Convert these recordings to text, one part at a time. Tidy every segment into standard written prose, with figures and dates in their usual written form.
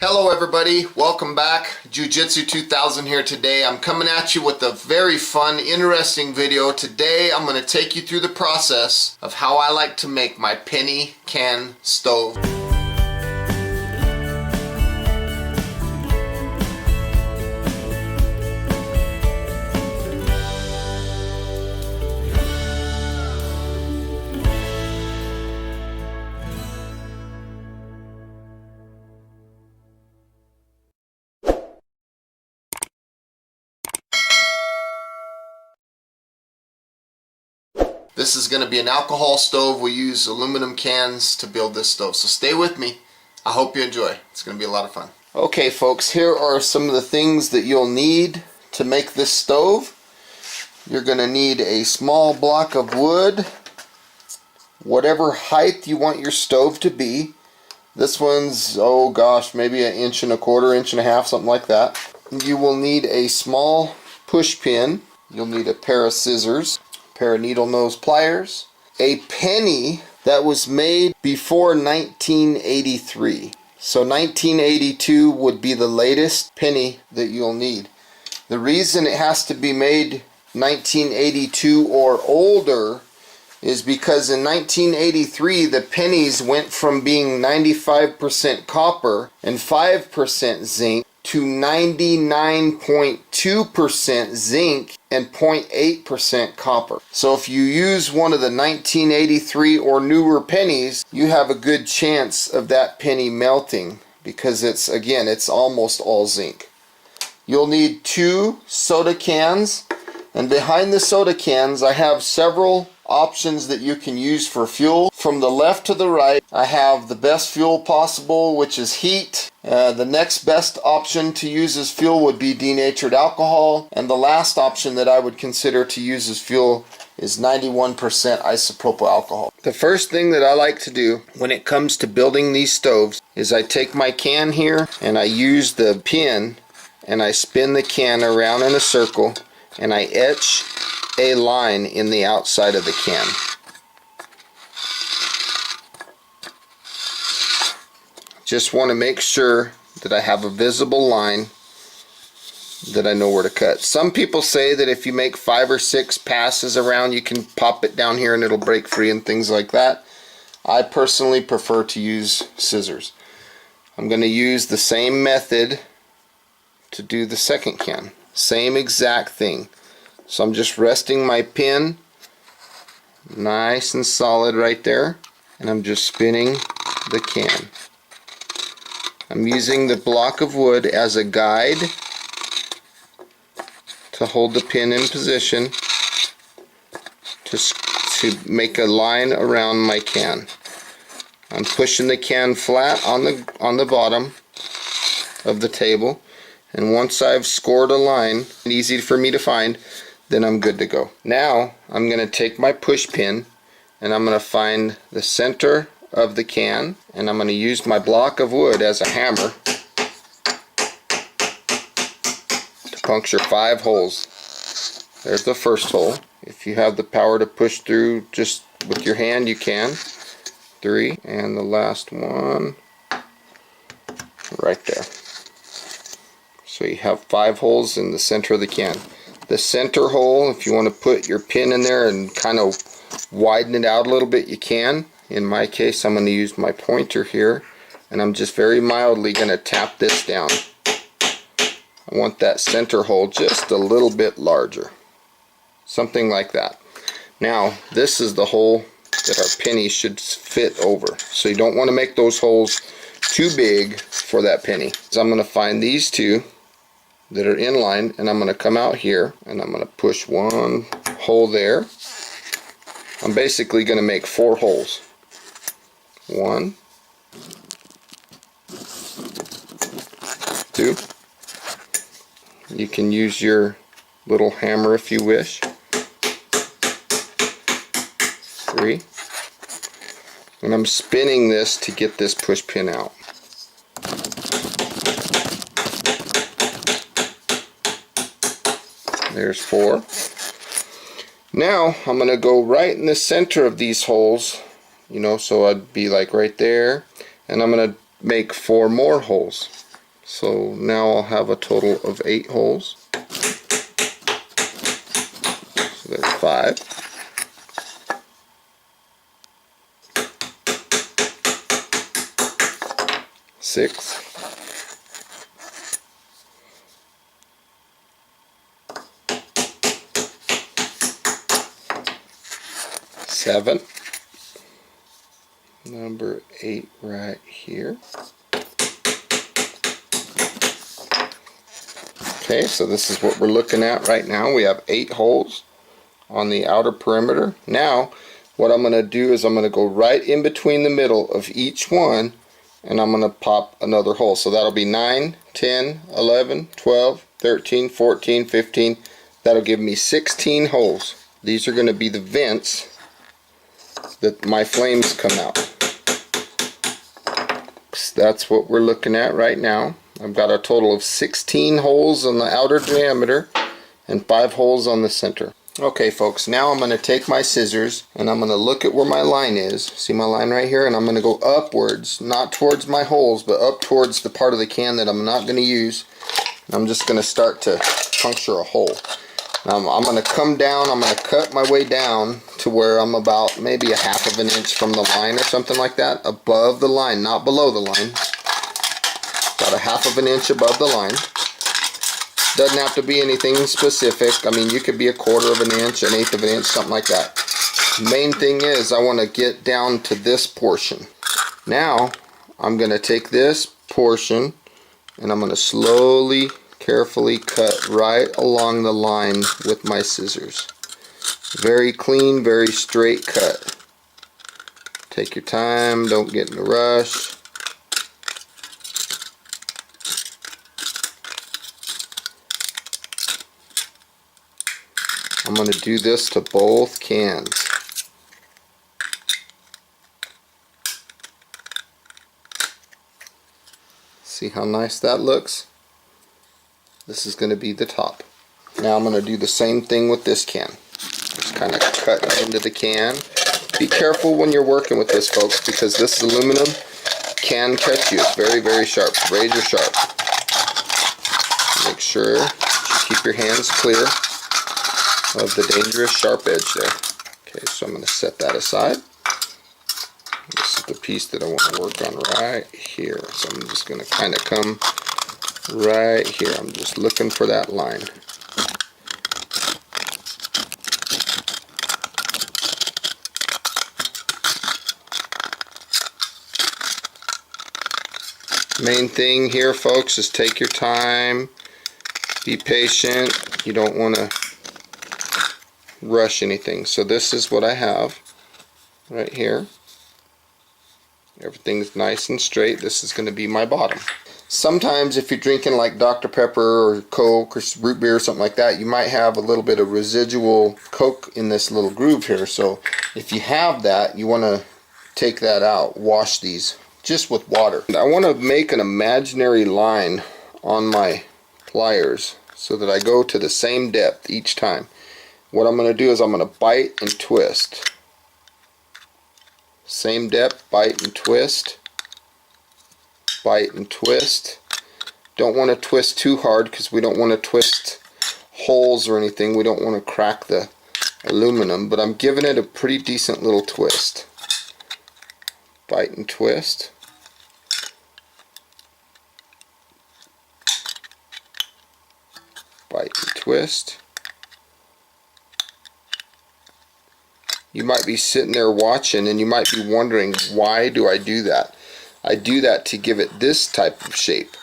Hello everybody, welcome back. Jiu-Jitsu 2000 here today. I'm coming at you with a very fun, interesting video. Today I'm going to take you through the process of how I like to make my penny can stove. This is going to be an alcohol stove. We use aluminum cans to build this stove. So stay with me. I hope you enjoy. It's going to be a lot of fun. Okay folks, here are some of the things that you'll need to make this stove. You're going to need a small block of wood, whatever height you want your stove to be. This one's, oh gosh, maybe 1.25 inches, 1.5 inches, something like that. You will need a small push pin. You'll need a pair of scissors, pair of needle nose pliers, a penny that was made before 1983. So 1982 would be the latest penny that you'll need. The reason it has to be made 1982 or older is because in 1983 the pennies went from being 95% copper and 5% zinc to 99.2% zinc and 0.8% copper. So if you use one of the 1983 or newer pennies, you have a good chance of that penny melting because it's almost all zinc. You'll need 2 soda cans, and behind the soda cans I have several options that you can use for fuel. From the left to the right, I have the best fuel possible, which is heat. The next best option to use as fuel would be denatured alcohol, and the last option that I would consider to use as fuel is 91% isopropyl alcohol. The first thing that I like to do when it comes to building these stoves is I take my can here and I use the pin and I spin the can around in a circle and I etch a line in the outside of the can. Just want to make sure that I have a visible line that I know where to cut. Some people say that if you make 5 or 6 passes around, you can pop it down here and it'll break free and things like that. I personally prefer to use scissors. I'm going to use the same method to do the second can. Same exact thing. So I'm just resting my pin nice and solid right there, and I'm just spinning the can. I'm using the block of wood as a guide to hold the pin in position to make a line around my can. I'm pushing the can flat on the bottom of the table, and once I've scored a line, easy for me to find, then I'm good to go. Now I'm going to take my push pin and I'm going to find the center of the can, and I'm going to use my block of wood as a hammer to puncture 5 holes. There's the first hole. If you have the power to push through just with your hand, you can. 3, and the last one right there. So you have 5 holes in the center of the can. The center hole, if you want to put your pin in there and kind of widen it out a little bit, you can. In my case, I'm going to use my pointer here, and I'm just very mildly going to tap this down. I want that center hole just a little bit larger. Something like that. Now, this is the hole that our penny should fit over. So you don't want to make those holes too big for that penny. So I'm going to find these 2 that are in line, and I'm going to come out here and I'm going to push 1 hole there. I'm basically going to make 4 holes. 1, 2. You can use your little hammer if you wish. 3. And I'm spinning this to get this push pin out. There's 4. Now I'm going to go right in the center of these holes, so I'd be like right there, and I'm going to make 4 more holes. So now I'll have a total of 8 holes. So there's 5. 6. 7. Number 8 right here. Okay, so this is what we're looking at right now. We have 8 holes on the outer perimeter. Now, what I'm going to do is I'm going to go right in between the middle of each one, and I'm going to pop another hole. So that'll be 9, 10, 11, 12, 13, 14, 15. That'll give me 16 holes. These are going to be the vents that my flames come out. So that's what we're looking at right now. I've got a total of 16 holes on the outer diameter and 5 holes on the center. Okay folks, now I'm going to take my scissors and I'm going to look at where my line is. See my line right here? And I'm going to go upwards, not towards my holes, but up towards the part of the can that I'm not going to use. And I'm just going to start to puncture a hole. Now I'm going to come down, I'm going to cut my way down to where I'm about maybe 1/2 of an inch from the line or something like that, above the line, not below the line. About 1/2 of an inch above the line. Doesn't have to be anything specific. I mean, you could be 1/4 of an inch, 1/8 of an inch, something like that. Main thing is I want to get down to this portion. Now I'm going to take this portion and I'm going to slowly, carefully cut right along the line with my scissors. Very clean, very straight cut. Take your time, don't get in a rush. I'm going to do this to both cans. See how nice that looks? This is going to be the top. Now I'm going to do the same thing with this can. Just kind of cut into the can. Be careful when you're working with this, folks, because this aluminum can catch you. It's very, very sharp, razor sharp. Make sure you keep your hands clear of the dangerous sharp edge there. Okay, so I'm going to set that aside. This is the piece that I want to work on right here. So I'm just going to kind of come right here. I'm just looking for that line. Main thing here, folks, is take your time, be patient. You don't want to rush anything. So this is what I have right here. Everything's nice and straight. This is going to be my bottom. Sometimes if you're drinking like Dr. Pepper or Coke or root beer or something like that, you might have a little bit of residual Coke in this little groove here. So if you have that, you want to take that out. Wash these just with water. I want to make an imaginary line on my pliers so that I go to the same depth each time. What I'm going to do is I'm going to bite and twist. Same depth, bite and twist. Bite and twist. Don't want to twist too hard because we don't want to twist holes or anything. We don't want to crack the aluminum, but I'm giving it a pretty decent little twist. Bite and twist. Bite and twist. You might be sitting there watching and you might be wondering, why do I do that? I do that to give it this type of shape.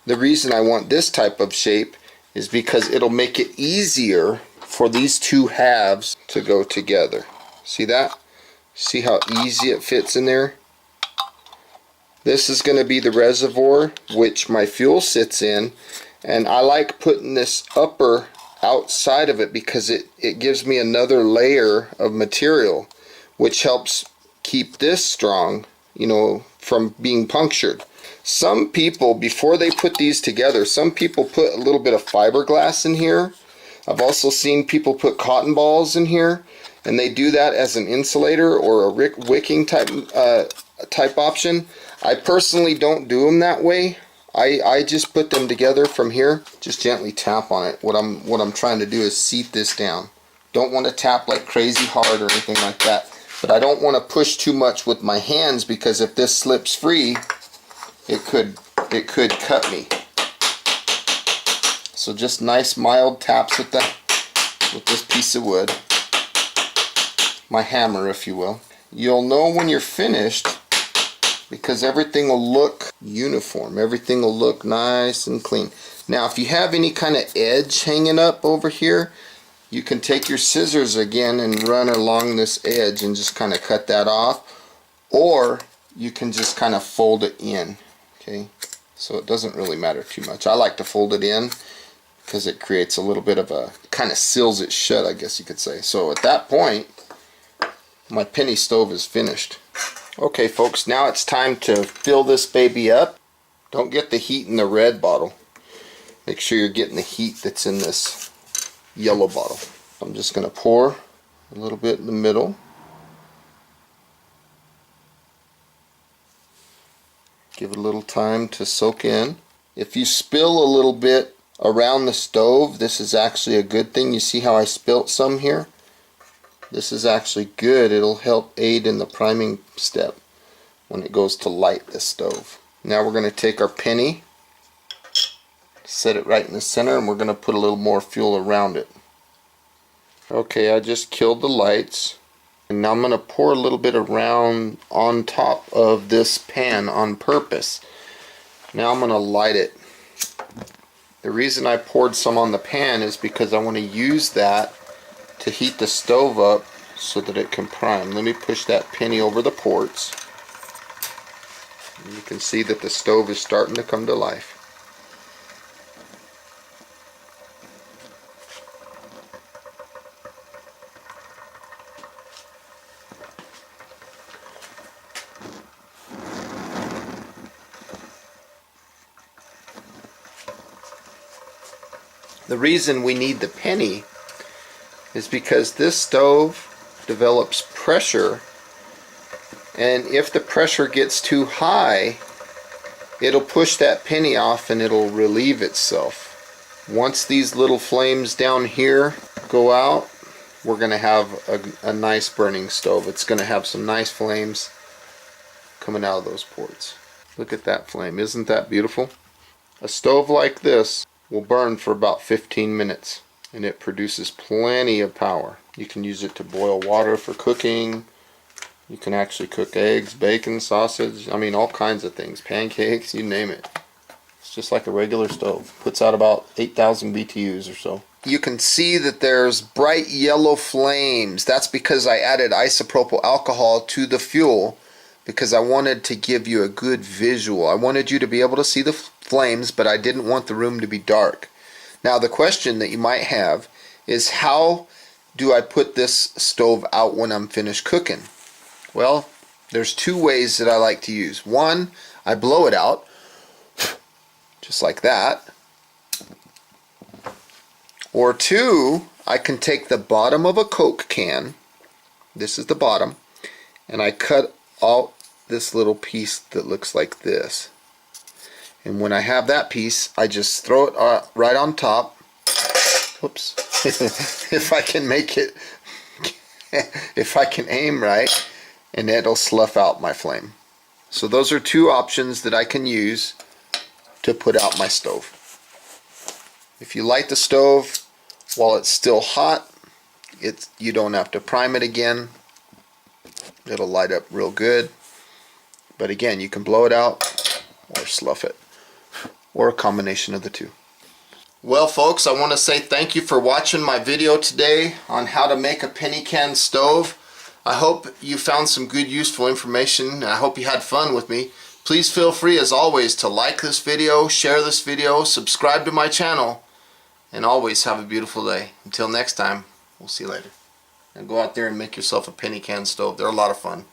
The reason I want this type of shape is because it'll make it easier for these two halves to go together. See that? See how easy it fits in there? This is going to be the reservoir which my fuel sits in, and I like putting this upper outside of it because it gives me another layer of material which helps keep this strong, you know, from being punctured. Some people, before they put these together, some people put a little bit of fiberglass in here. I've also seen people put cotton balls in here, and they do that as an insulator or a wicking type option. I personally don't do them that way. I just put them together from here. Just gently tap on it. What I'm trying to do is seat this down. Don't want to tap like crazy hard or anything like that. But I don't want to push too much with my hands, because if this slips free, it could cut me. So just nice mild taps with this piece of wood. My hammer, if you will. You'll know when you're finished, because everything will look uniform. Everything will look nice and clean. Now, if you have any kind of edge hanging up over here, you can take your scissors again and run along this edge and just kind of cut that off. Or you can just kind of fold it in. Okay, so it doesn't really matter too much. I like to fold it in because it creates a little bit of a, kind of seals it shut, I guess you could say. So at that point, my penny stove is finished. Okay folks, now it's time to fill this baby up. Don't get the heat in the red bottle. Make sure you're getting the heat that's in this yellow bottle. I'm just going to pour a little bit in the middle. Give it a little time to soak in. If you spill a little bit around the stove, this is actually a good thing. You see how I spilt some here? This is actually good. It'll help aid in the priming step when it goes to light the stove. Now we're going to take our penny, set it right in the center, and we're going to put a little more fuel around it. Okay, I just killed the lights, and now I'm going to pour a little bit around on top of this pan on purpose. Now I'm going to light it. The reason I poured some on the pan is because I want to use that to heat the stove up so that it can prime. Let me push that penny over the ports. And you can see that the stove is starting to come to life. The reason we need the penny is because this stove develops pressure, and if the pressure gets too high, it'll push that penny off and it'll relieve itself. Once these little flames down here go out, we're going to have a nice burning stove. It's going to have some nice flames coming out of those ports. Look at that flame. Isn't that beautiful? A stove like this will burn for about 15 minutes. And it produces plenty of power. You can use it to boil water for cooking. You can actually cook eggs, bacon, sausage, I mean all kinds of things, pancakes, you name it. It's just like a regular stove. Puts out about 8,000 BTUs or so. You can see that there's bright yellow flames. That's because I added isopropyl alcohol to the fuel, because I wanted to give you a good visual. I wanted you to be able to see the flames, but I didn't want the room to be dark. Now the question that you might have is, how do I put this stove out when I'm finished cooking? Well, there's two ways that I like to use. One, I blow it out, just like that. Or two, I can take the bottom of a Coke can, this is the bottom, and I cut out this little piece that looks like this. And when I have that piece, I just throw it right on top. Oops. If I can make it, if I can aim right, and it'll slough out my flame. So those are two options that I can use to put out my stove. If you light the stove while it's still hot, you don't have to prime it again. It'll light up real good. But again, you can blow it out or slough it, or a combination of the two. Well folks, I want to say thank you for watching my video today on how to make a penny can stove. I hope you found some good useful information, and I hope you had fun with me. Please feel free as always to like this video, share this video, subscribe to my channel, and always have a beautiful day. Until next time, we'll see you later. And go out there and make yourself a penny can stove. They're a lot of fun.